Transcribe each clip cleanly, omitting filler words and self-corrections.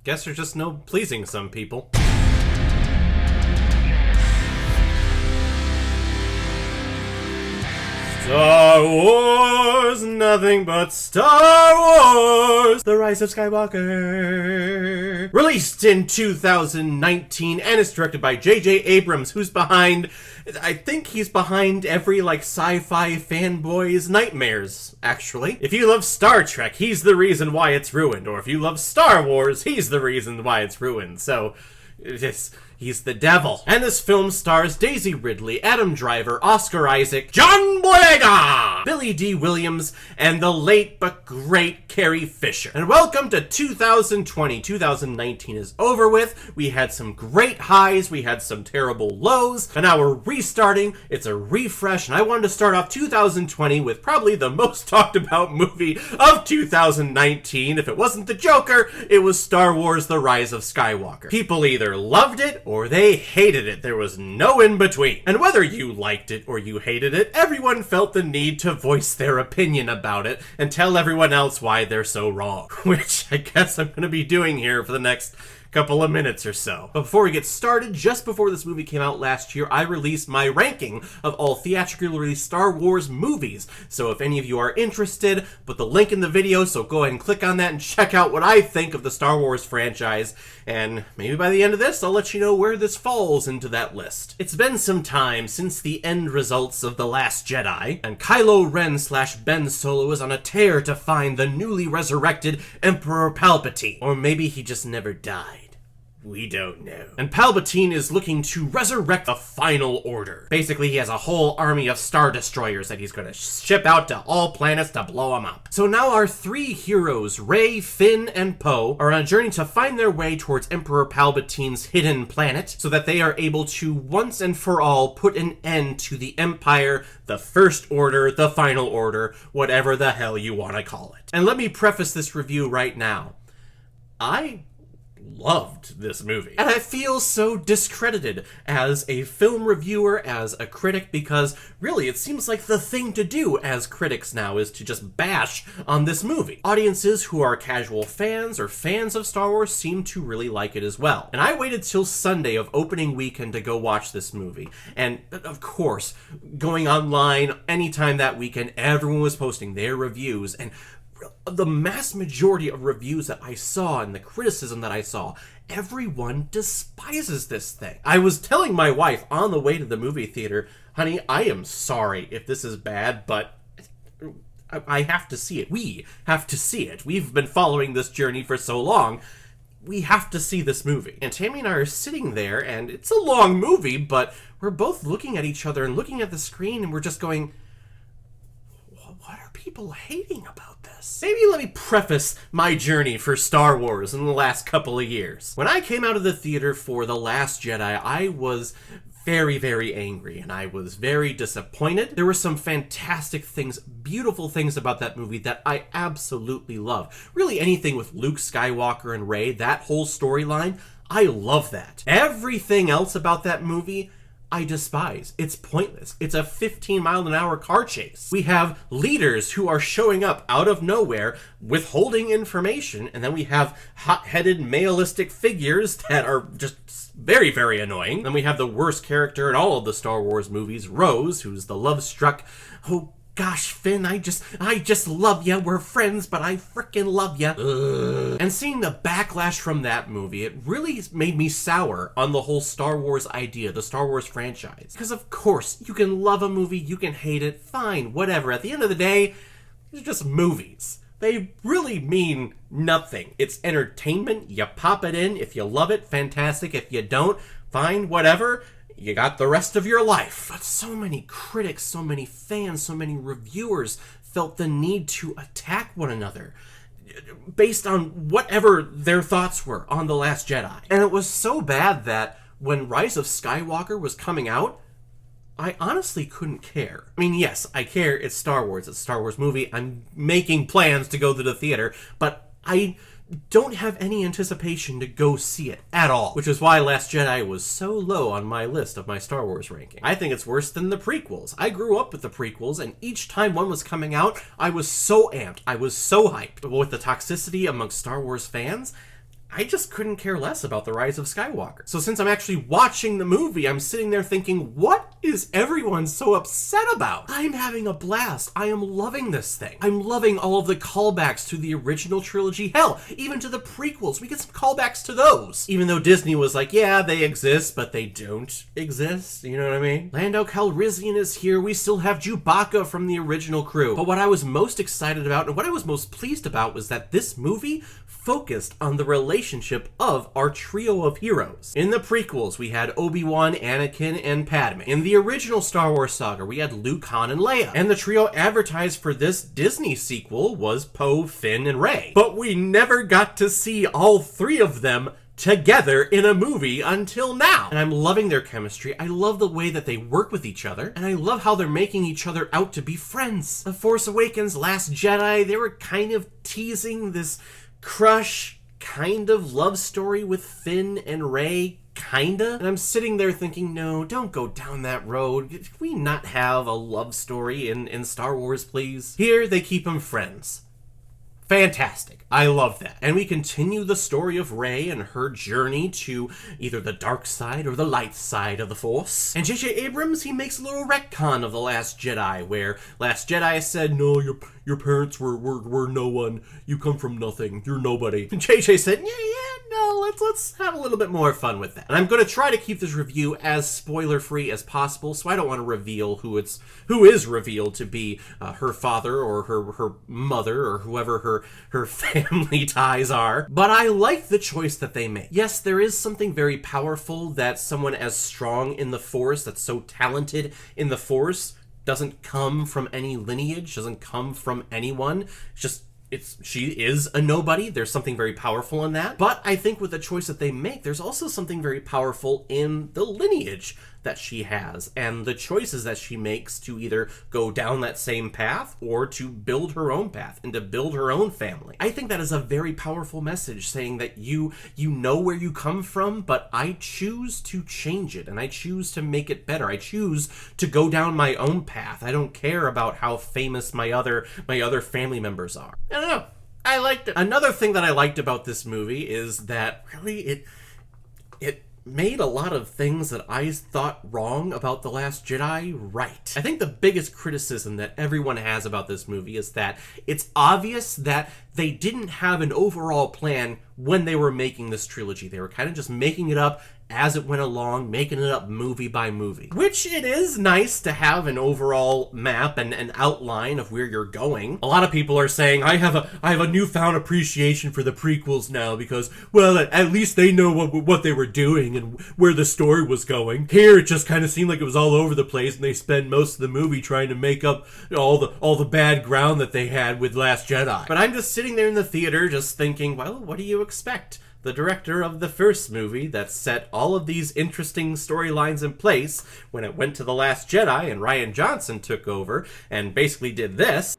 Guess there's just no pleasing some people. Star Wars, nothing but Star Wars! The Rise of Skywalker! Released in 2019, and it's directed by Jj Abrams, who's behind... I think he's behind every, sci-fi fanboy's nightmares, actually. If you love Star Trek, he's the reason why it's ruined. Or if you love Star Wars, he's the reason why it's ruined. So, he's the devil. And this film stars Daisy Ridley, Adam Driver, Oscar Isaac, John Boyega, Billy D. Williams, and the late but great Carrie Fisher. And welcome to 2020. 2019 is over with. We had some great highs, we had some terrible lows, and now we're restarting. It's a refresh, and I wanted to start off 2020 with probably the most talked about movie of 2019. If it wasn't the Joker, it was Star Wars: The Rise of Skywalker. People either loved it or they hated it. There was no in between. And whether you liked it or you hated it, everyone felt the need to voice their opinion about it and tell everyone else why they're so wrong. Which I guess I'm going to be doing here for the next couple of minutes or so. But before we get started, just before this movie came out last year, I released my ranking of all theatrically released Star Wars movies. So if any of you are interested, put the link in the video, so go ahead and click on that and check out what I think of the Star Wars franchise. And maybe by the end of this, I'll let you know where this falls into that list. It's been some time since the end results of The Last Jedi, and Kylo Ren / Ben Solo is on a tear to find the newly resurrected Emperor Palpatine. Or maybe he just never died. We don't know. And Palpatine is looking to resurrect the Final Order. Basically, he has a whole army of Star Destroyers that he's going to ship out to all planets to blow them up. So now our three heroes, Rey, Finn, and Poe, are on a journey to find their way towards Emperor Palpatine's hidden planet so that they are able to once and for all put an end to the Empire, the First Order, the Final Order, whatever the hell you want to call it. And let me preface this review right now. I loved this movie. And I feel so discredited as a film reviewer, as a critic, because really it seems like the thing to do as critics now is to just bash on this movie. Audiences who are casual fans or fans of Star Wars seem to really like it as well. And I waited till Sunday of opening weekend to go watch this movie. And of course, going online anytime that weekend, everyone was posting their reviews, and the mass majority of reviews that I saw and the criticism that I saw, everyone despises this thing. I was telling my wife on the way to the movie theater, honey, I am sorry if this is bad, but I have to see it. We have to see it. We've been following this journey for so long. We have to see this movie. And Tammy and I are sitting there, and it's a long movie, but we're both looking at each other and looking at the screen, and we're just going, what are people hating about this? Maybe let me preface my journey for Star Wars in the last couple of years. When I came out of the theater for The Last Jedi, I was very, very angry, and I was very disappointed. There were some fantastic things, beautiful things about that movie that I absolutely love. Really anything with Luke Skywalker and Rey, that whole storyline, I love that. Everything else about that movie, I despise. It's pointless. It's a 15-mile-an-hour car chase. We have leaders who are showing up out of nowhere, withholding information, and then we have hot-headed, maleistic figures that are just very, very annoying. Then we have the worst character in all of the Star Wars movies, Rose, who's the love-struck, oh gosh, Finn, I just love ya. We're friends, but I frickin' love ya. And seeing the backlash from that movie, it really made me sour on the whole Star Wars idea, the Star Wars franchise. Because of course, you can love a movie, you can hate it, fine, whatever. At the end of the day, they're just movies. They really mean nothing. It's entertainment, you pop it in. If you love it, fantastic. If you don't, fine, whatever. You got the rest of your life. But so many critics, so many fans, so many reviewers felt the need to attack one another based on whatever their thoughts were on The Last Jedi. And it was so bad that when Rise of Skywalker was coming out, I honestly couldn't care. I mean, yes, I care. It's Star Wars. It's a Star Wars movie. I'm making plans to go to the theater, but I don't have any anticipation to go see it at all, which is why Last Jedi was so low on my list of my Star Wars ranking. I think it's worse than the prequels. I grew up with the prequels, and each time one was coming out, I was so amped, I was so hyped. But with the toxicity amongst Star Wars fans, I just couldn't care less about The Rise of Skywalker. So since I'm actually watching the movie, I'm sitting there thinking, what is everyone so upset about? I'm having a blast. I am loving this thing. I'm loving all of the callbacks to the original trilogy. Hell, even to the prequels. We get some callbacks to those. Even though Disney was like, yeah, they exist, but they don't exist. You know what I mean? Lando Calrissian is here. We still have Chewbacca from the original crew. But what I was most excited about and what I was most pleased about was that this movie focused on the relationship of our trio of heroes. In the prequels, we had Obi-Wan, Anakin, and Padme. In the original Star Wars saga, we had Luke, Han, and Leia. And the trio advertised for this Disney sequel was Poe, Finn, and Rey. But we never got to see all three of them together in a movie until now. And I'm loving their chemistry. I love the way that they work with each other, and I love how they're making each other out to be friends. The Force Awakens, Last Jedi, they were kind of teasing this crush kind of love story with Finn and Rey, kinda. And I'm sitting there thinking, no, don't go down that road. Can we not have a love story in Star Wars, please? Here, they keep them friends. Fantastic. I love that. And we continue the story of Rey and her journey to either the dark side or the light side of the Force. And Jj Abrams, he makes a little retcon of The Last Jedi, where Last Jedi said, no, your parents were no one. You come from nothing. You're nobody. And Jj said, no, let's have a little bit more fun with that. And I'm going to try to keep this review as spoiler-free as possible, so I don't want to reveal who is revealed to be her father or her mother or whoever her family ties are. But I like the choice that they made. Yes, there is something very powerful that someone as strong in the Force, that's so talented in the Force, doesn't come from any lineage, doesn't come from anyone. She is a nobody. There's something very powerful in that. But I think with the choice that they make, there's also something very powerful in the lineage that she has and the choices that she makes to either go down that same path or to build her own path and to build her own family. I think that is a very powerful message, saying that you know where you come from, but I choose to change it and I choose to make it better. I choose to go down my own path. I don't care about how famous my other family members are. I don't know. I liked it. Another thing that I liked about this movie is that really it made a lot of things that I thought wrong about The Last Jedi right. I think the biggest criticism that everyone has about this movie is that it's obvious that they didn't have an overall plan when they were making this trilogy. They were kind of just making it up as it went along, making it up movie by movie. Which it is nice to have an overall map and an outline of where you're going. A lot of people are saying, I have a newfound appreciation for the prequels now because, well, at least they know what they were doing and where the story was going. Here, it just kind of seemed like it was all over the place, and they spend most of the movie trying to make up all the bad ground that they had with Last Jedi. But I'm just sitting there in the theater just thinking, well, what do you expect? The director of the first movie that set all of these interesting storylines in place when it went to The Last Jedi and Rian Johnson took over and basically did this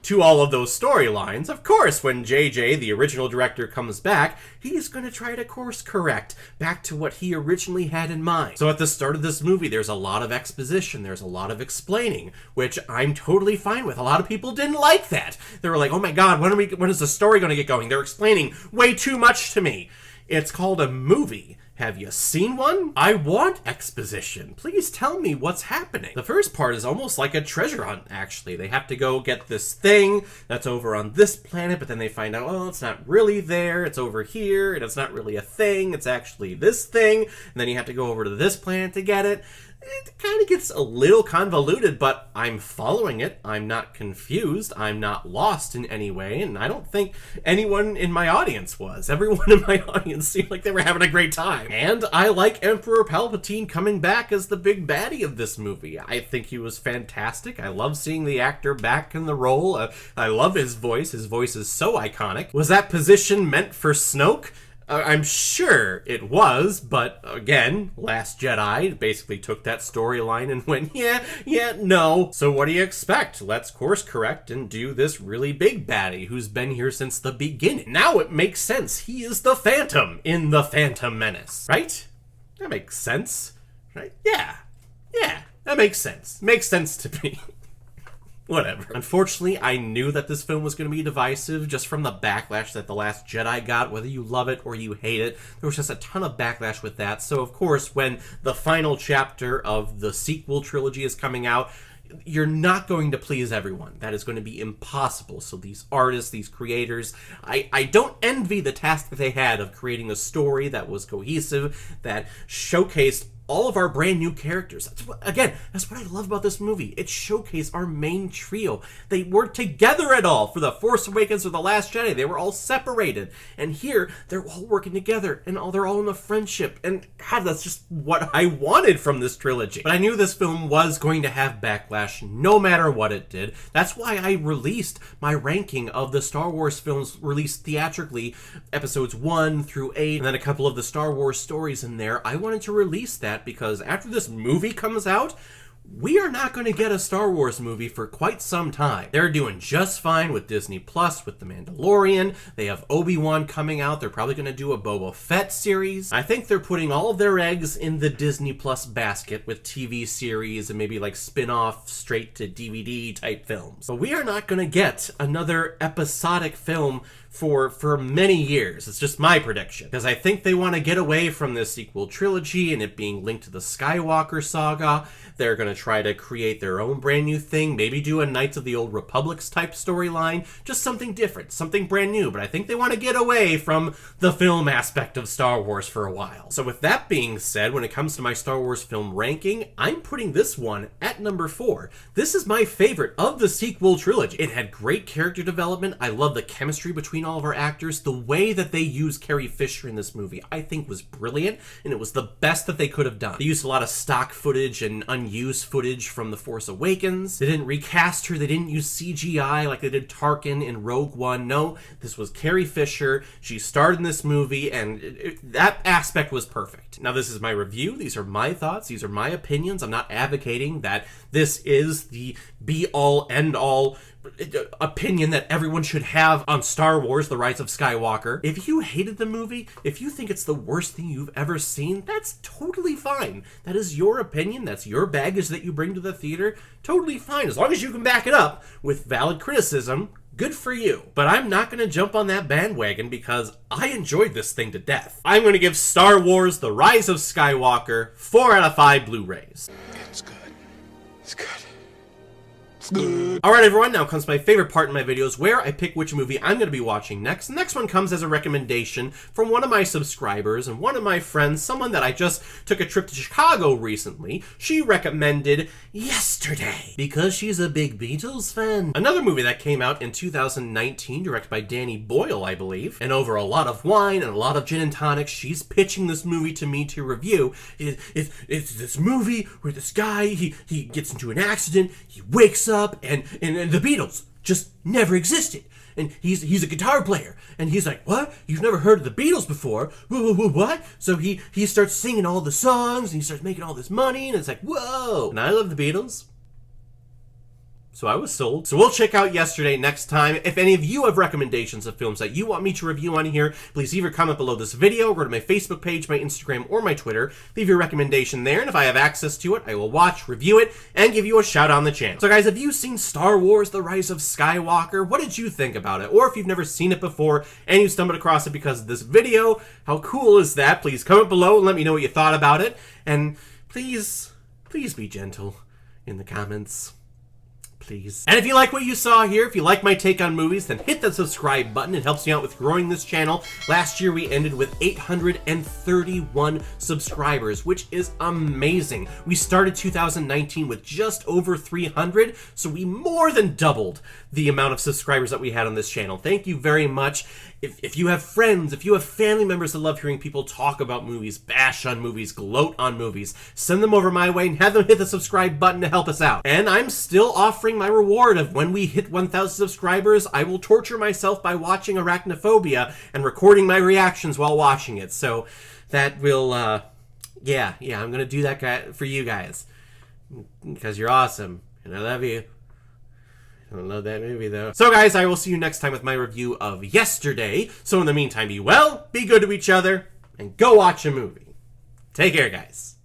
to all of those storylines. Of course, when JJ, the original director, comes back, he's going to try to course correct back to what he originally had in mind. So at the start of this movie, there's a lot of exposition, there's a lot of explaining, which I'm totally fine with. A lot of people didn't like that. They were like, oh my god, when is the story going to get going? They're explaining way too much to me. It's called a movie. Have you seen one? I want exposition. Please tell me what's happening. The first part is almost like a treasure hunt, actually. They have to go get this thing that's over on this planet, but then they find out, oh, it's not really there. It's over here, and it's not really a thing. It's actually this thing. And then you have to go over to this planet to get it. It kind of gets a little convoluted, but I'm following it. I'm not confused. I'm not lost in any way, and I don't think anyone in my audience was. Everyone in my audience seemed like they were having a great time. And I like Emperor Palpatine coming back as the big baddie of this movie. I think he was fantastic. I love seeing the actor back in the role. I love his voice. His voice is so iconic. Was that position meant for Snoke? I'm sure it was, but again, Last Jedi basically took that storyline and went, no. So what do you expect? Let's course correct and do this really big baddie who's been here since the beginning. Now it makes sense. He is the Phantom in The Phantom Menace, right? That makes sense, right? Yeah, that makes sense. Makes sense to me. Whatever. Unfortunately, I knew that this film was going to be divisive just from the backlash that The Last Jedi got, whether you love it or you hate it. There was just a ton of backlash with that. So, of course, when the final chapter of the sequel trilogy is coming out, you're not going to please everyone. That is going to be impossible. So these artists, these creators, I don't envy the task that they had of creating a story that was cohesive, that showcased all of our brand new characters. That's what I love about this movie. It showcased our main trio. They weren't together at all for The Force Awakens or The Last Jedi. They were all separated. And here, they're all working together, and they're all in a friendship. And God, that's just what I wanted from this trilogy. But I knew this film was going to have backlash no matter what it did. That's why I released my ranking of the Star Wars films released theatrically, episodes 1 through 8, and then a couple of the Star Wars stories in there. I wanted to release that because after this movie comes out, we are not going to get a Star Wars movie for quite some time. They're doing just fine with Disney Plus, with The Mandalorian. They have Obi-Wan coming out. They're probably going to do a Boba Fett series. I think they're putting all of their eggs in the Disney Plus basket with TV series and maybe like spin-off straight to DVD type films. But we are not going to get another episodic film for many years. It's just my prediction. Because I think they want to get away from this sequel trilogy and it being linked to the Skywalker saga. They're going to try to create their own brand new thing, maybe do a Knights of the Old Republics type storyline, just something different, something brand new. But I think they want to get away from the film aspect of Star Wars for a while. So with that being said, when it comes to my Star Wars film ranking, I'm putting this one at number 4. This is my favorite of the sequel trilogy. It had great character development. I love the chemistry between all of our actors. The way that they used Carrie Fisher in this movie, I think was brilliant, and it was the best that they could have done. They used a lot of stock footage and unused footage from The Force Awakens. They didn't recast her. They didn't use CGI like they did Tarkin in Rogue One. No, this was Carrie Fisher. She starred in this movie, and that aspect was perfect. Now, this is my review. These are my thoughts. These are my opinions. I'm not advocating that this is the be-all, end-all opinion that everyone should have on Star Wars: The Rise of Skywalker. If you hated the movie, if you think it's the worst thing you've ever seen, that's totally fine. That is your opinion. That's your baggage that you bring to the theater. Totally fine. As long as you can back it up with valid criticism, good for you. But I'm not going to jump on that bandwagon because I enjoyed this thing to death. I'm going to give Star Wars: The Rise of Skywalker 4 out of 5 Blu-rays. It's good. It's good. Alright everyone, now comes my favorite part in my videos where I pick which movie I'm going to be watching next. The next one comes as a recommendation from one of my subscribers and one of my friends, someone that I just took a trip to Chicago recently. She recommended Yesterday because she's a big Beatles fan. Another movie that came out in 2019, directed by Danny Boyle, I believe. And over a lot of wine and a lot of gin and tonics, she's pitching this movie to me to review. It's this movie where this guy, he gets into an accident, he wakes up, and the Beatles just never existed. And he's a guitar player. And he's like, what? You've never heard of the Beatles before? What? So he starts singing all the songs, and he starts making all this money, and it's like, whoa. And I love the Beatles. So I was sold. So we'll check out Yesterday next time. If any of you have recommendations of films that you want me to review on here, please either comment below this video, go to my Facebook page, my Instagram, or my Twitter. Leave your recommendation there, and if I have access to it, I will watch, review it, and give you a shout on the channel. So guys, have you seen Star Wars: The Rise of Skywalker? What did you think about it? Or if you've never seen it before and you stumbled across it because of this video, how cool is that? Please comment below and let me know what you thought about it. And please be gentle in the comments. Please. And if you like what you saw here, if you like my take on movies, then hit that subscribe button. It helps me out with growing this channel. Last year we ended with 831 subscribers, which is amazing. We started 2019 with just over 300, so we more than doubled the amount of subscribers that we had on this channel. Thank you very much. If you have friends, if you have family members that love hearing people talk about movies, bash on movies, gloat on movies, send them over my way and have them hit the subscribe button to help us out. And I'm still offering offering my reward of when we hit 1,000 subscribers, I will torture myself by watching Arachnophobia and recording my reactions while watching it. So that will, yeah, I'm gonna do that for you guys. Because you're awesome, and I love you. I don't love that movie, though. So, guys, I will see you next time with my review of Yesterday. So, in the meantime, be well, be good to each other, and go watch a movie. Take care, guys.